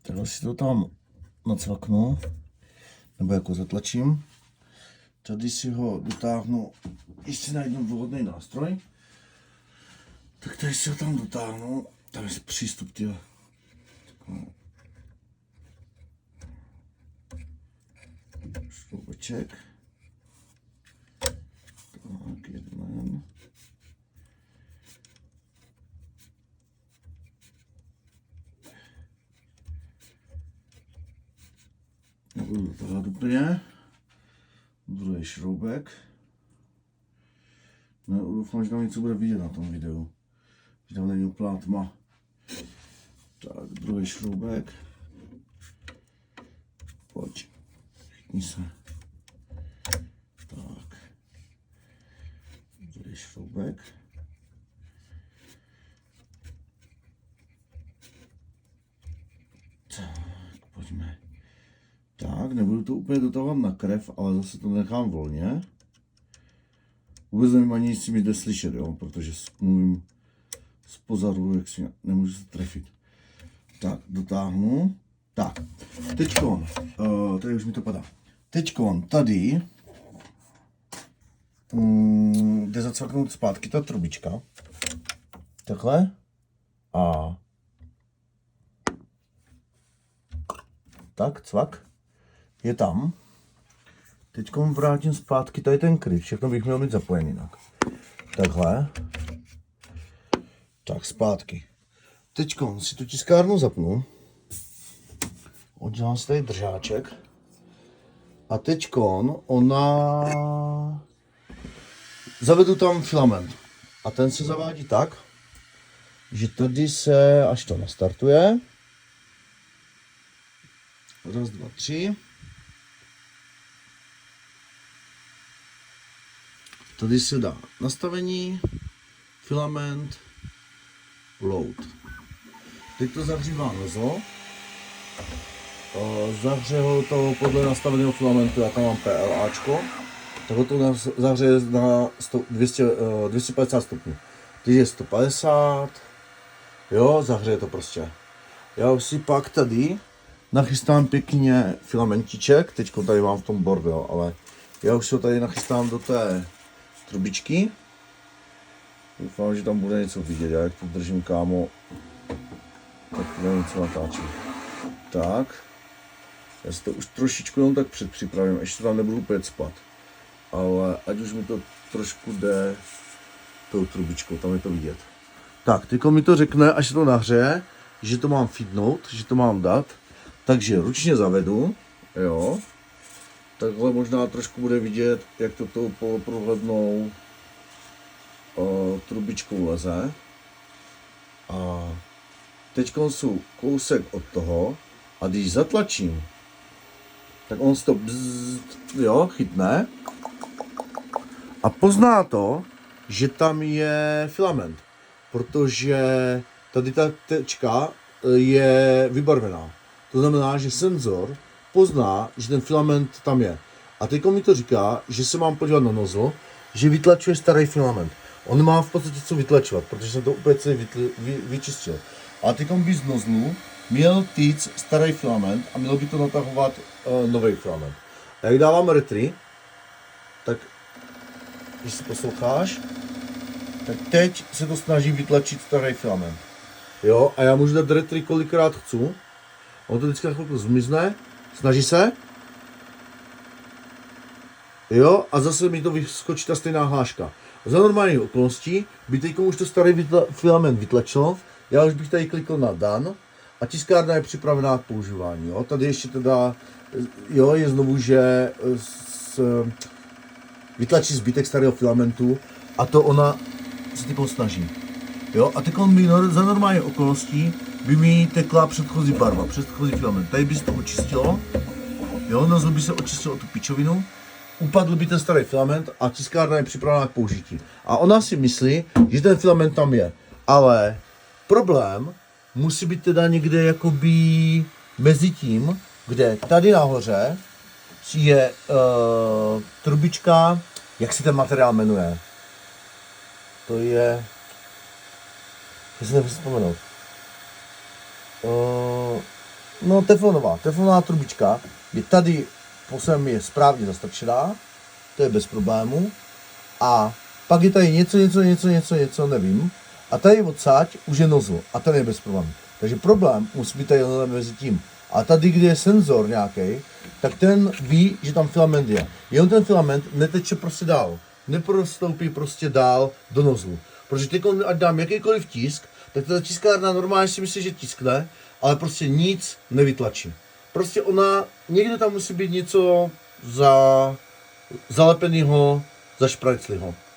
Takhle si to tam nacvaknu, nebo jako zatlačím. Tady si ho dotáhnu, ještě najdu vhodný nástroj. Tak tady si ho tam dotáhnu, tam je přístup, tyhle. Šroubeček. Tak, jeden. Nebudu dotáhat úplně. Druhý šroubek. No, doufám, že tam něco bude vidět na tom videu. Že tam není úplná tma. Tak, druhý šroubek. Pojď. Chytni se. Tak. Druhý šroubek. Tak, pojďme. Tak, nebudu to úplně dotahovat na krev, ale zase to nechám volně. Vůbec nevím ani, jestli mi jde slyšet, jo, protože mluvím z pozadu, jak si nemůžu se trefit. Tak, dotáhnu. Tak, teďkon, tady už mi to padá. Teďkon, tady jde zacvaknout zpátky ta trubička. Takhle. A tak, cvak. Je tam. Teďkon vrátím zpátky tady ten kryt. Všechno bych měl mít zapojený jinak. Takhle. Tak, zpátky. Teďkon si tu tiskárnu zapnu. Oddělám si tady držáček. A teďkon zavedu tam filament. A ten se zavádí tak, že tady se, až to nastartuje. Raz, dva, tři. Tady se dá nastavení, filament, load. Teď to zahřívá nozlo. Zahřeje to podle nastaveného filamentu, já tam mám PLAčko. Tak to zahřeje na 250 stupňů. Teď je 150. Jo, zahřeje to prostě. Já už si pak tady nachystám pěkně filamentiček. Teď tady mám v tom bordel, ale já už si ho tady nachystám do té trubičky. Doufám, že tam bude něco vidět, já jak to držím, kámo, tak to něco natáčím. Tak, já si to už trošičku jenom tak předpřipravím, ještě tam nebudu úplně cpat, ale ať už mi to trošku jde tou trubičkou, tam je to vidět. Tak, teďko mi to řekne, až se to nahřeje, že to mám feednout, že to mám dát, takže ručně zavedu, jo. Takhle možná trošku bude vidět, jak to tou poloprohlednou trubičkou leze. A teď jsou kousek od toho a když zatlačím, tak on si to chytne a pozná to, že tam je filament, protože tady ta tečka je vybarvená. To znamená, že senzor pozná, že ten filament tam je. A teď mi to říká, že se mám podívat na nozl, že vytlačuje starý filament. On nemá v podstatě co vytlačovat, protože jsem to úplně celý vyčistil. A teď by z nozlu měl týc starý filament a mělo by to natahovat nový filament. A jak dávám retry, tak když si posloucháš, tak teď se to snaží vytlačit starý filament. Jo, a já můžu dát retry kolikrát chci. On to vždycky na chvilku zmizne, snaží se. Jo, a zase mi to vyskočí ta stejná hláška. Za normální okolností by teď už to starý filament vytlačil, já už bych tady klikl na done a tiskárna je připravená k používání. Jo. Tady ještě teda, jo, je znovu, že vytlačí zbytek starého filamentu a to ona se teď snaží. Jo, a teď za normální okolností by mi tekla předchozí barva, předchozí filament. Tady by se to očistilo, jo, nozl by se očistil o tu pičovinu, upadl by ten starý filament a tiskárna je připravená k použití. A ona si myslí, že ten filament tam je, ale problém musí být teda někde jakoby mezi tím, kde tady nahoře je trubička, jak se ten materiál jmenuje. To je, já si nevím vzpomenout. No teflonová trubička je tady po sem je správně zastrčená, to je bez problému. A pak je tady něco, nevím. A tady odsaď už je nozl a ten je bez problému. Takže problém musí být tady mezi tím. A tady, kde je senzor nějaký, tak ten ví, že tam filament je. Jenom ten filament neteče prostě dál. Neprostoupí prostě dál do nozlu. Protože teď, ať dám jakýkoliv tisk, tak ta tiskárna normálně si myslí, že tiskne, ale prostě nic nevytlačí. Prostě ona, někde tam musí být něco zalepenýho, zašprajclýho.